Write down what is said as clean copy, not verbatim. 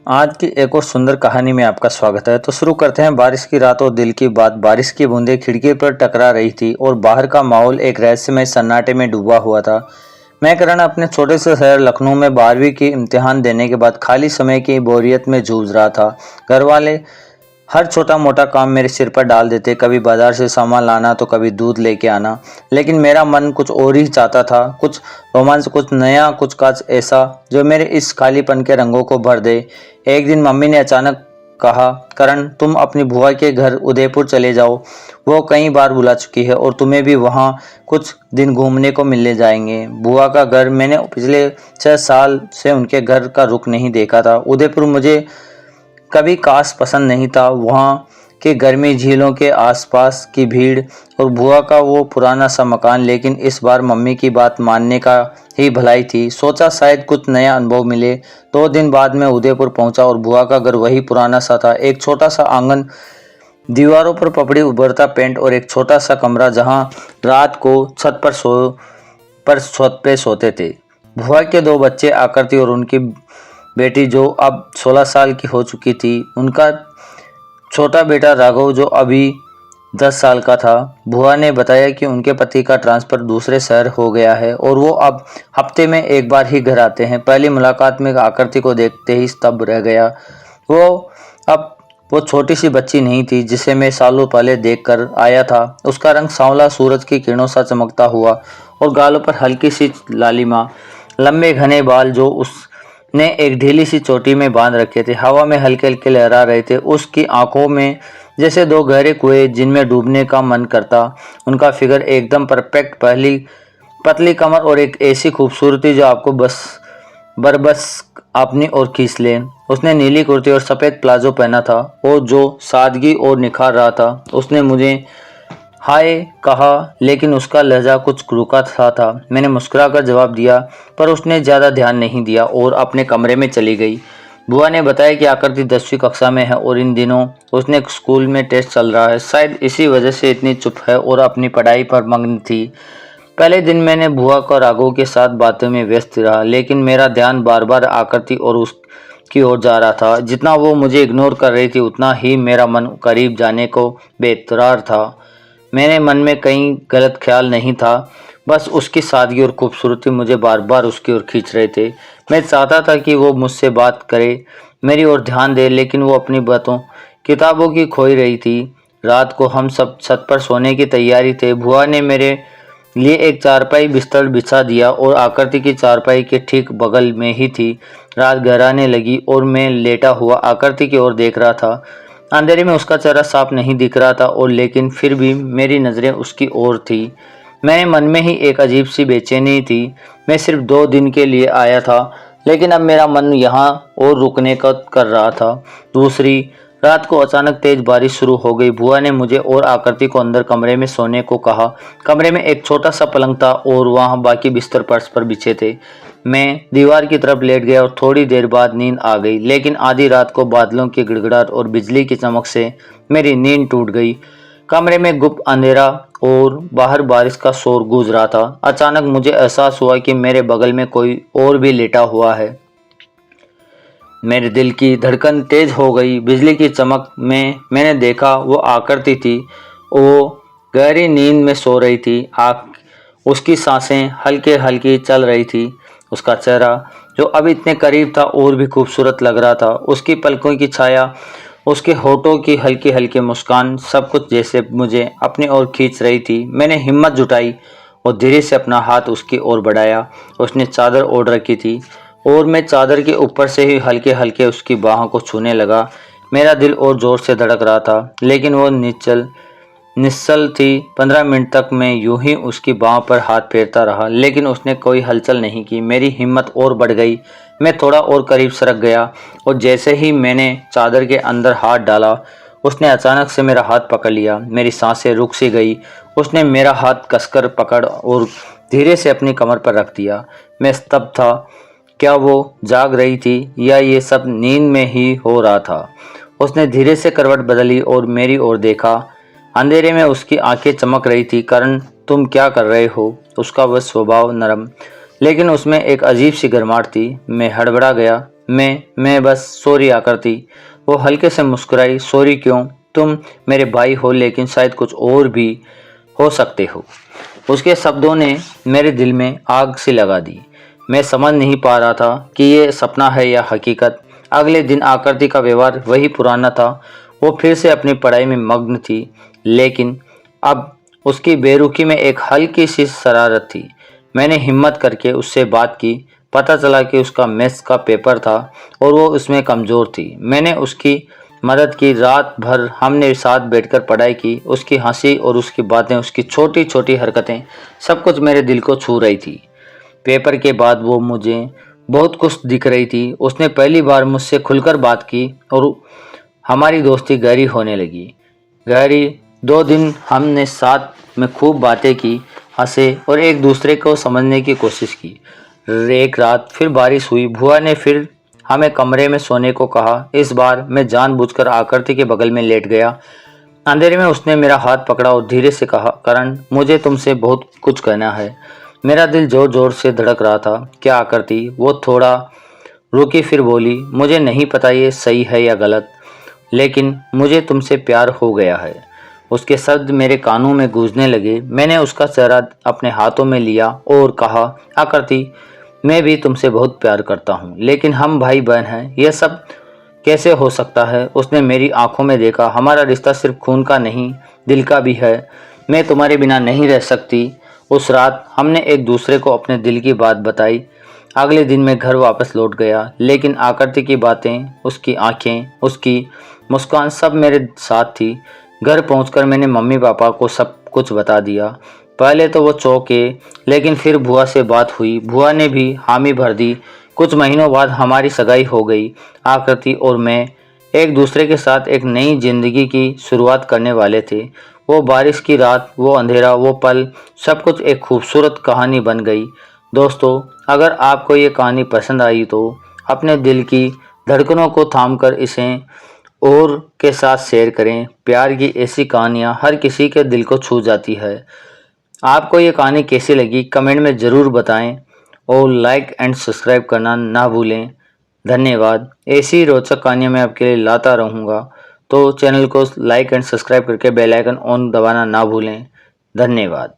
आज की एक और सुंदर कहानी में आपका स्वागत है। तो शुरू करते हैं। बारिश की रात और दिल की बात। बारिश की बूंदें खिड़की पर टकरा रही थी और बाहर का माहौल एक रहस्यमय सन्नाटे में डूबा हुआ था। मैं करण अपने छोटे से शहर लखनऊ में 12वीं की इम्तिहान देने के बाद खाली समय की बोरियत में जूझ रहा था। घर वाले हर छोटा मोटा काम मेरे सिर पर डाल देते, कभी बाजार से सामान लाना तो कभी दूध लेके आना। लेकिन मेरा मन कुछ और ही चाहता था, कुछ रोमांस, कुछ नया, कुछ काज ऐसा जो मेरे इस खालीपन के रंगों को भर दे। एक दिन मम्मी ने अचानक कहा, करण तुम अपनी बुआ के घर उदयपुर चले जाओ, वो कई बार बुला चुकी है और तुम्हें भी वहाँ कुछ दिन घूमने को मिलने जाएंगे। बुआ का घर, मैंने पिछले 6 साल से उनके घर का रुख नहीं देखा था। उदयपुर मुझे कभी खास पसंद नहीं था। वहाँ के गर्मी, झीलों के आसपास की भीड़ और बुआ का वो पुराना सा मकान। लेकिन इस बार मम्मी की बात मानने का ही भलाई थी। सोचा शायद कुछ नया अनुभव मिले। 2 दिन बाद मैं उदयपुर पहुंचा और बुआ का घर वही पुराना सा था। एक छोटा सा आंगन, दीवारों पर पपड़ी उभरता पेंट और एक छोटा सा कमरा जहां रात को छत पे सोते थे। बुआ के 2 बच्चे, आकृति और उनकी बेटी जो अब 16 साल की हो चुकी थी, उनका छोटा बेटा राघव जो अभी 10 साल का था। बुआ ने बताया कि उनके पति का ट्रांसफ़र दूसरे शहर हो गया है और वो अब हफ्ते में एक बार ही घर आते हैं। पहली मुलाकात में आकृति को देखते ही स्तब्ध रह गया। अब वो छोटी सी बच्ची नहीं थी जिसे मैं सालों पहले देख कर आया था। उसका रंग सांवला, सूरज की किरणों सा चमकता हुआ और गालों पर हल्की सी लालिमा। लंबे घने बाल जो उसने एक ढीली सी चोटी में बांध रखे थे, हवा में हल्के हल्के लहरा रहे थे। उसकी आंखों में जैसे 2 गहरे कुएं जिनमें डूबने का मन करता। उनका फिगर एकदम परफेक्ट, पहली पतली कमर और एक ऐसी खूबसूरती जो आपको बस अपनी ओर खींच ले। उसने नीली कुर्ती और सफ़ेद प्लाजो पहना था और जो सादगी और निखार रहा था। उसने मुझे हाय कहा, लेकिन उसका लहजा कुछ रुका सा था। मैंने मुस्कुराकर जवाब दिया, पर उसने ज़्यादा ध्यान नहीं दिया और अपने कमरे में चली गई। बुआ ने बताया कि आकृति 10वीं कक्षा में है और इन दिनों उसने स्कूल में टेस्ट चल रहा है। शायद इसी वजह से इतनी चुप है और अपनी पढ़ाई पर मग्न थी। पहले दिन मैंने बुआ को राघव के साथ बातों में व्यस्त रहा, लेकिन मेरा ध्यान बार बार आकृति और उसकी ओर जा रहा था। जितना वो मुझे इग्नोर कर रही थी, उतना ही मेरा मन करीब जाने को बेकरार था। मेरे मन में कहीं गलत ख्याल नहीं था, बस उसकी सादगी और खूबसूरती मुझे बार बार उसकी ओर खींच रहे थे। मैं चाहता था कि वो मुझसे बात करे, मेरी ओर ध्यान दे, लेकिन वो अपनी बातों किताबों की खोई रही थी। रात को हम सब छत पर सोने की तैयारी थे। बुआ ने मेरे लिए एक चारपाई बिस्तर बिछा दिया और आकृति की चारपाई के ठीक बगल में ही थी। रात गहराने लगी और मैं लेटा हुआ आकृति की ओर देख रहा था। अंधेरे में उसका चेहरा साफ नहीं दिख रहा था और लेकिन फिर भी मेरी नज़रें उसकी ओर थी। मेरे मन में ही एक अजीब सी बेचैनी थी। मैं सिर्फ 2 दिन के लिए आया था, लेकिन अब मेरा मन यहाँ और रुकने का कर रहा था। दूसरी रात को अचानक तेज बारिश शुरू हो गई। बुआ ने मुझे और आकृति को अंदर कमरे में सोने को कहा। कमरे में एक छोटा सा पलंग था और वहाँ बाकी बिस्तर फर्श पर बिछे थे। मैं दीवार की तरफ लेट गया और थोड़ी देर बाद नींद आ गई, लेकिन आधी रात को बादलों की गिड़गिड़ाहट और बिजली की चमक से मेरी नींद टूट गई। कमरे में गुप्त अंधेरा और बाहर बारिश का शोर गूंज रहा था। अचानक मुझे एहसास हुआ कि मेरे बगल में कोई और भी लेटा हुआ है। मेरे दिल की धड़कन तेज हो गई। बिजली की चमक में मैंने देखा वो आकृति थी। वो गहरी नींद में सो रही थी। उसकी सांसें हल्के हल्की चल रही थी। उसका चेहरा जो अब इतने करीब था और भी खूबसूरत लग रहा था। उसकी पलकों की छाया, उसके होठों की हल्की हल्की मुस्कान, सब कुछ जैसे मुझे अपनी ओर खींच रही थी। मैंने हिम्मत जुटाई और धीरे से अपना हाथ उसकी ओर बढ़ाया। उसने चादर ओढ़ रखी थी और मैं चादर के ऊपर से ही हल्के हल्के उसकी बाहों को छूने लगा। मेरा दिल और ज़ोर से धड़क रहा था, लेकिन वो निश्चल थी। 15 मिनट तक मैं यूं ही उसकी बाहों पर हाथ फेरता रहा, लेकिन उसने कोई हलचल नहीं की। मेरी हिम्मत और बढ़ गई। मैं थोड़ा और करीब सरक गया और जैसे ही मैंने चादर के अंदर हाथ डाला, उसने अचानक से मेरा हाथ पकड़ लिया। मेरी सांसें रुक सी गई। उसने मेरा हाथ कसकर पकड़ और धीरे से अपनी कमर पर रख दिया। मैं स्तब्ध था। क्या वो जाग रही थी या ये सब नींद में ही हो रहा था? उसने धीरे से करवट बदली और मेरी ओर देखा। अंधेरे में उसकी आंखें चमक रही थी। करण, तुम क्या कर रहे हो? उसका वह स्वभाव नरम, लेकिन उसमें एक अजीब सी गर्माहट थी। मैं हड़बड़ा गया। मैं बस सॉरी आकृति। वो हल्के से मुस्कुराई। सॉरी क्यों? तुम मेरे भाई हो, लेकिन शायद कुछ और भी हो सकते हो। उसके शब्दों ने मेरे दिल में आग सी लगा दी। मैं समझ नहीं पा रहा था कि ये सपना है या हकीकत। अगले दिन आकृति का व्यवहार वही पुराना था। वो फिर से अपनी पढ़ाई में मग्न थी, लेकिन अब उसकी बेरुखी में एक हल्की सी शरारत थी। मैंने हिम्मत करके उससे बात की। पता चला कि उसका मैथ्स का पेपर था और वो उसमें कमज़ोर थी। मैंने उसकी मदद की। रात भर हमने साथ बैठकर पढ़ाई की। उसकी हंसी और उसकी बातें, उसकी छोटी छोटी हरकतें, सब कुछ मेरे दिल को छू रही थी। पेपर के बाद वो मुझे बहुत खुश दिख रही थी। उसने पहली बार मुझसे खुलकर बात की और हमारी दोस्ती गहरी होने लगी। गहरी 2 दिन हमने साथ में खूब बातें की, हंसे और एक दूसरे को समझने की कोशिश की। एक रात फिर बारिश हुई। बुआ ने फिर हमें कमरे में सोने को कहा। इस बार मैं जानबूझकर आकृति के बगल में लेट गया। अंधेरे में उसने मेरा हाथ पकड़ा और धीरे से कहा, करण, मुझे तुमसे बहुत कुछ कहना है। मेरा दिल जोर जोर से धड़क रहा था। क्या आकृति? वो थोड़ा रुकी, फिर बोली, मुझे नहीं पता ये सही है या गलत, लेकिन मुझे तुमसे प्यार हो गया है। उसके शब्द मेरे कानों में गूंजने लगे। मैंने उसका चेहरा अपने हाथों में लिया और कहा, आकृति, मैं भी तुमसे बहुत प्यार करता हूँ, लेकिन हम भाई बहन हैं, यह सब कैसे हो सकता है? उसने मेरी आंखों में देखा। हमारा रिश्ता सिर्फ खून का नहीं, दिल का भी है। मैं तुम्हारे बिना नहीं रह सकती। उस रात हमने एक दूसरे को अपने दिल की बात बताई। अगले दिन मैं घर वापस लौट गया, लेकिन आकृति की बातें, उसकी आंखें, उसकी मुस्कान सब मेरे साथ थी। घर पहुंचकर मैंने मम्मी पापा को सब कुछ बता दिया। पहले तो वो चौंके, लेकिन फिर बुआ से बात हुई। बुआ ने भी हामी भर दी। कुछ महीनों बाद हमारी सगाई हो गई। आकृति और मैं एक दूसरे के साथ एक नई जिंदगी की शुरुआत करने वाले थे। वो बारिश की रात, वो अंधेरा, वो पल, सब कुछ एक खूबसूरत कहानी बन गई। दोस्तों, अगर आपको ये कहानी पसंद आई तो अपने दिल की धड़कनों को थामकर इसे और के साथ शेयर करें। प्यार की ऐसी कहानियाँ हर किसी के दिल को छू जाती है। आपको ये कहानी कैसी लगी कमेंट में ज़रूर बताएं और लाइक एंड सब्सक्राइब करना ना भूलें। धन्यवाद। ऐसी रोचक कहानियाँ मैं आपके लिए लाता रहूँगा, तो चैनल को लाइक एंड सब्सक्राइब करके बेल आइकन ऑन दबाना ना भूलें। धन्यवाद।